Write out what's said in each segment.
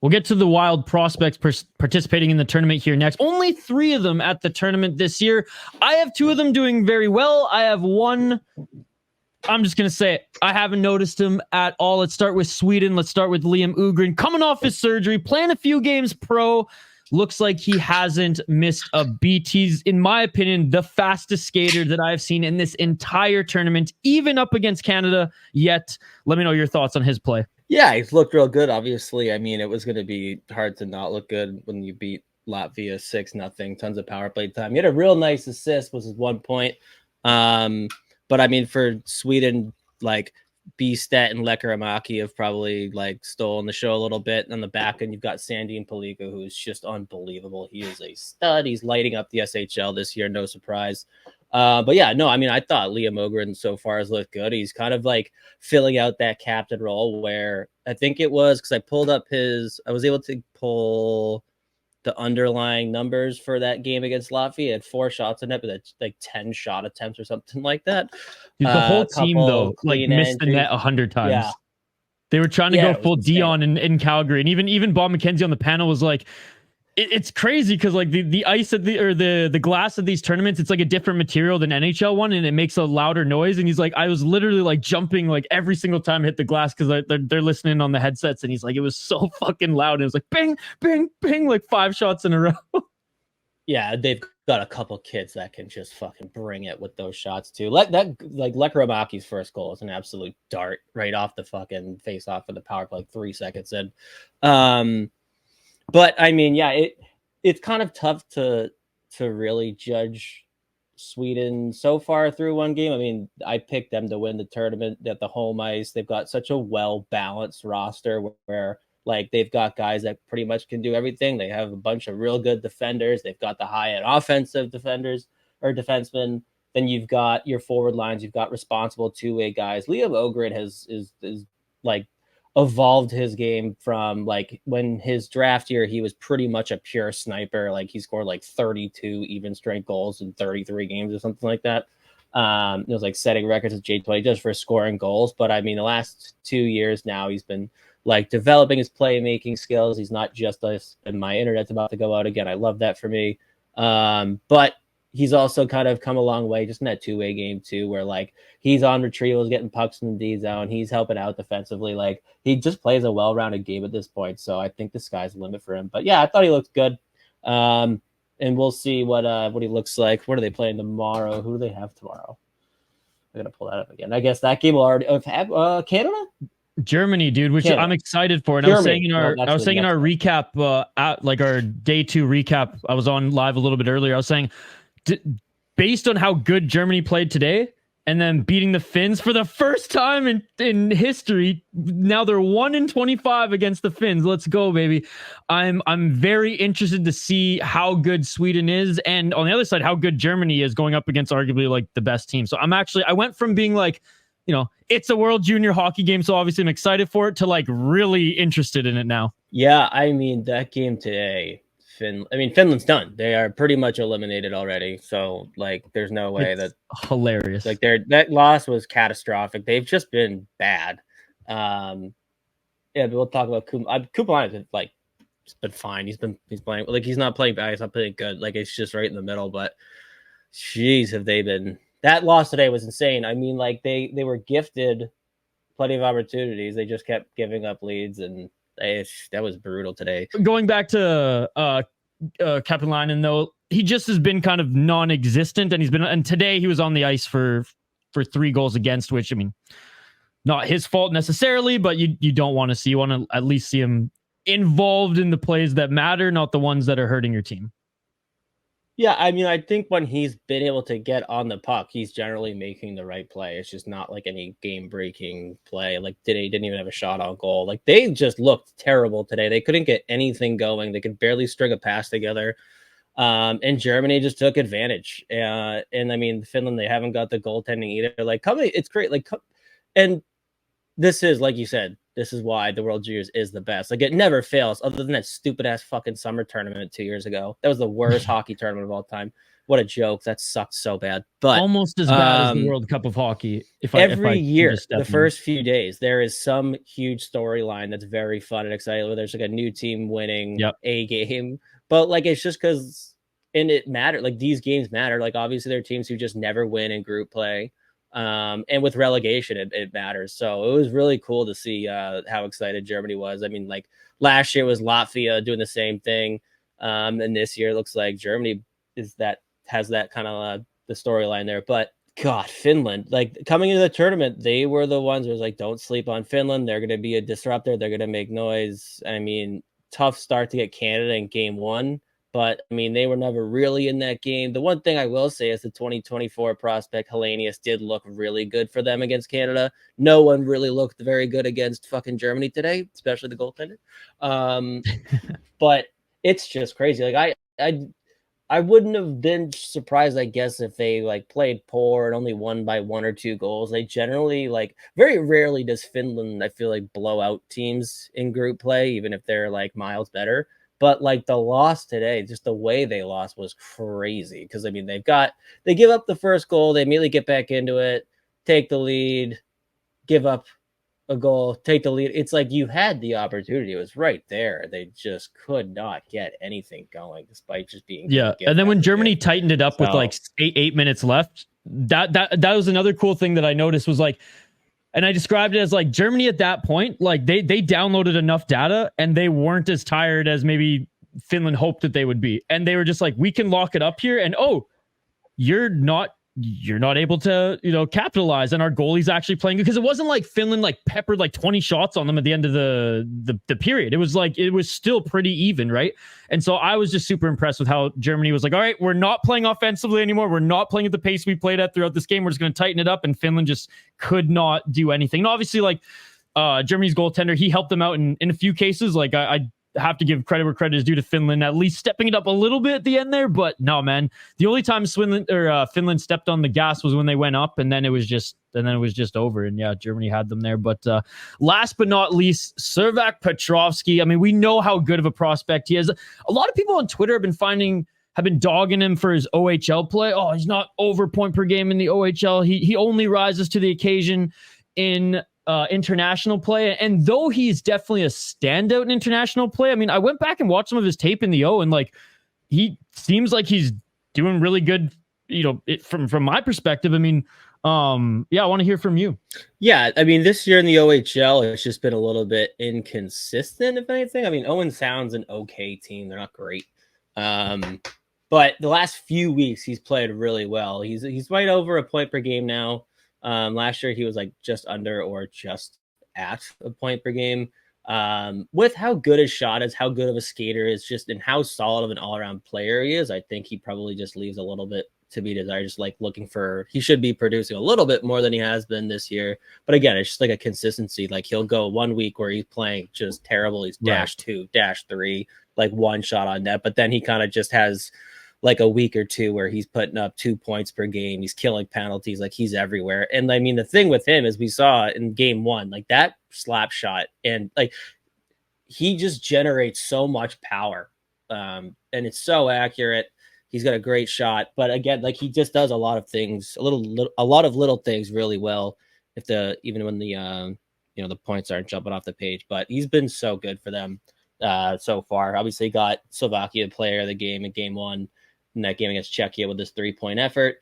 We'll get to the wild prospects participating in the tournament here next. Only 3 of them at the tournament this year. I have 2 of them doing very well. I have one, I'm just going to say it, I haven't noticed him at all. Let's start with Sweden. Let's start with Liam Ugren. Coming off his surgery, playing a few games pro. Looks like he hasn't missed a beat. He's, in my opinion, the fastest skater that I've seen in this entire tournament, even up against Canada yet. Let me know your thoughts on his play. Yeah, he's looked real good, obviously. I mean, it was going to be hard to not look good when you beat Latvia 6-0, tons of power play time. He had a real nice assist, was his 1 point. But I mean, for Sweden, like Bstedt and Lekkerimäki have probably like stolen the show a little bit. On the back end, you've got Sandin Pellikka, who is just unbelievable. He is a stud. He's lighting up the SHL this year, no surprise. But yeah, no, I mean, I thought Liam Ugren so far has looked good. He's kind of like filling out that captain role where I think it was because I was able to pull the underlying numbers for that game against Latvia. He had 4 shots in it, but like 10 shot attempts or something like that. Dude, the whole team, though, like missed the net 100 times. Yeah. They were trying to go full Dion in Calgary. And even Bob McKenzie on the panel was like, it's crazy because like the ice at the glass of these tournaments, it's like a different material than NHL one, and it makes a louder noise. And he's like, I was literally like jumping like every single time I hit the glass because they're listening on the headsets, and he's like, it was so fucking loud. And it was like bing, bing, bing, like 5 shots in a row. Yeah, they've got a couple kids that can just fucking bring it with those shots too. Like Lekkerimäki's first goal is an absolute dart right off the fucking face off of the power play, like 3 seconds in. But I mean, yeah, it's kind of tough to really judge Sweden so far through one game. I mean, I picked them to win the tournament at the home ice. They've got such a well-balanced roster where like they've got guys that pretty much can do everything. They have a bunch of real good defenders. They've got the high-end offensive defenders or defensemen. Then you've got your forward lines. You've got responsible 2-way guys. Liam Ugren is like evolved his game from like when his draft year, he was pretty much a pure sniper. Like he scored like 32 even strength goals in 33 games or something like that. It was like setting records at J20 just for scoring goals. But I mean, the last 2 years now, he's been like developing his playmaking skills. He's not just us, and my internet's about to go out again. I love that for me. But he's also kind of come a long way just in that 2-way game too, where like he's on retrievals, getting pucks in the D zone. He's helping out defensively. Like he just plays a well-rounded game at this point. So I think the sky's the limit for him. But yeah, I thought he looked good. And we'll see what he looks like. What are they playing tomorrow? Who do they have tomorrow? I'm gonna pull that up again. I guess that game will already have Canada. Germany, dude, which Canada. I'm excited for. And Germany. I was saying in our recap, at like our day 2 recap, I was on live a little bit earlier. I was saying, based on how good Germany played today and then beating the Finns for the first time in history, now they're 1-25 against the Finns. Let's go, baby. I'm very interested to see how good Sweden is, and on the other side, how good Germany is going up against arguably like the best team. So I went from being like, you know, it's a World Junior hockey game, so obviously I'm excited for it, to like really interested in it now. Yeah, I mean, that game today, Finland's done. They are pretty much eliminated already. So like, there's no way it's hilarious. Like that loss was catastrophic. They've just been bad. Yeah, but we'll talk about Kumpulainen. Like, it's been fine. He's playing like he's not playing bad. He's not playing good. Like it's just right in the middle. But jeez, have they been? That loss today was insane. I mean, like they were gifted plenty of opportunities. They just kept giving up leads, and that was brutal today. Going back to Kumpulainen, though, he just has been kind of non-existent, and today he was on the ice for 3 goals against, which, I mean, not his fault necessarily, but you don't want to see. You want to at least see him involved in the plays that matter, not the ones that are hurting your team. Yeah, I mean, I think when he's been able to get on the puck, he's generally making the right play. It's just not like any game-breaking play. Like today, didn't even have a shot on goal. Like they just looked terrible today. They couldn't get anything going. They could barely string a pass together. And Germany just took advantage. And I mean, Finland, they haven't got the goaltending either. Like, it's great. Like, and this is, like you said, this is why the World Juniors is the best. Like, it never fails, other than that stupid ass fucking summer tournament 2 years ago. That was the worst hockey tournament of all time. what a joke. That sucked so bad. But almost as bad as the World Cup of hockey. Every year, the first few days, there is some huge storyline that's very fun and exciting. Where there's like a new team winning a game, but like it's just because, and it matters. Like these games matter. Like obviously, there are teams who just never win in group play, and with relegation, it matters. So it was really cool to see how excited Germany was. I mean, like last year was Latvia doing the same thing, and this year it looks like Germany has that kind of the storyline there. But God, Finland, like coming into the tournament, they were the ones who was like, don't sleep on Finland. They're going to be a disruptor. They're going to make noise. I mean, tough start to get Canada in game one, but I mean, they were never really in that game. The one thing I will say is the 2024 prospect Hellenius did look really good for them against Canada. No one really looked very good against fucking Germany today, especially the goaltender. But it's just crazy. Like I wouldn't have been surprised, I guess, if they like played poor and only won by 1 or 2 goals. They generally like very rarely does Finland, I feel like, blow out teams in group play, even if they're like miles better. But like the loss today, just the way they lost was crazy. Because I mean, they give up the first goal, they immediately get back into it, take the lead, give up a goal, take the lead. It's like you had the opportunity. It was right there. They just could not get anything going despite just being and then when Germany tightened it up with like 8 minutes left, that was another cool thing that I noticed was like, and I described it as like Germany at that point, like they downloaded enough data and they weren't as tired as maybe Finland hoped that they would be. And they were just like, we can lock it up here. And you're not able to, capitalize, and our goalie's actually playing, because it wasn't like Finland like peppered like 20 shots on them at the end of the period. It was like, it was still pretty even, right? And so I was just super impressed with how Germany was like, all right, we're not playing offensively anymore. We're not playing at the pace we played at throughout this game. We're just going to tighten it up. And Finland just could not do anything. And obviously, like Germany's goaltender, he helped them out in a few cases. Like I have to give credit where credit is due to Finland, at least stepping it up a little bit at the end there. But no, man, the only time Finland stepped on the gas was when they went up, and then it was just over. And yeah, Germany had them there. But last but not least, Servac Petrovsky. I mean, we know how good of a prospect he is. A lot of people on Twitter have been dogging him for his OHL play. Oh, he's not over point per game in the OHL. He only rises to the occasion in international play. And though he's definitely a standout in international play, I mean, I went back and watched some of his tape in the O, and like he seems like he's doing really good, from my perspective. I mean, I want to hear from you. Yeah, I mean, this year in the OHL, it's just been a little bit inconsistent, if anything. I mean, Owen Sound's an okay team. They're not great. But the last few weeks, he's played really well. He's right over a point per game now. Last year he was like just under or just at a point per game. With how good his shot is, how good of a skater is, just and how solid of an all-around player he is, I think he probably just leaves a little bit to be desired. Just like he should be producing a little bit more than he has been this year. But again, it's just like a consistency. Like he'll go 1 week where he's playing just terrible. He's -2, -3, like 1 shot on net. But then he kind of just has like a week or two where he's putting up 2 points per game. He's killing penalties. Like he's everywhere. And I mean, the thing with him is we saw in game 1, like that slap shot, and like he just generates so much power. And it's so accurate. He's got a great shot, but again, like he just does a lot of things, a lot of little things really well. Even when the points aren't jumping off the page, but he's been so good for them so far. Obviously got Slovakia player of the game in game 1. In that game against Czechia with his 3-point effort.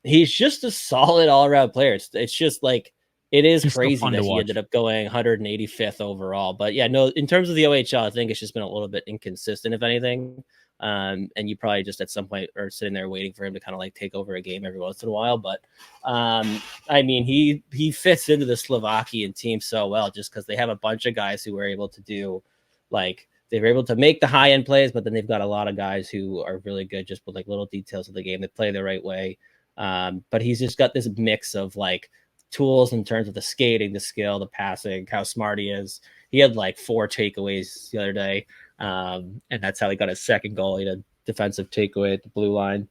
He's just a solid all-around player. It's just like, it is crazy that he ended up going 185th overall. But yeah, no, in terms of the OHL, I think it's just been a little bit inconsistent, if anything. And you probably just at some point are sitting there waiting for him to kind of like take over a game every once in a while. But I mean, he fits into the Slovakian team so well, just because they have a bunch of guys who were able to do like, they were able to make the high end plays, but then they've got a lot of guys who are really good just with like little details of the game. They play the right way. But he's just got this mix of like tools in terms of the skating, the skill, the passing, how smart he is. He had like 4 takeaways the other day. And that's how he got his second goal. He had a defensive takeaway at the blue line.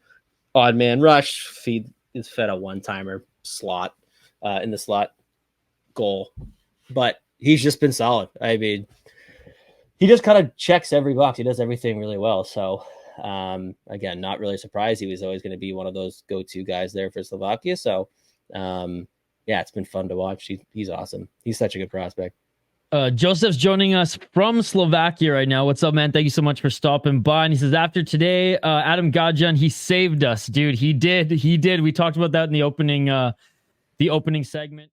Odd man rush, is fed a one-timer slot in the slot goal. But he's just been solid. I mean, he just kind of checks every box. He does everything really well. So Again, not really surprised. He was always going to be one of those go-to guys there for Slovakia. So, yeah, it's been fun to watch. He's awesome. He's such a good prospect. Joseph's joining us from Slovakia right now. What's up, man? Thank you so much for stopping by. And he says, after today, Adam Gadjan, he saved us, dude. He did. We talked about that in the opening segment.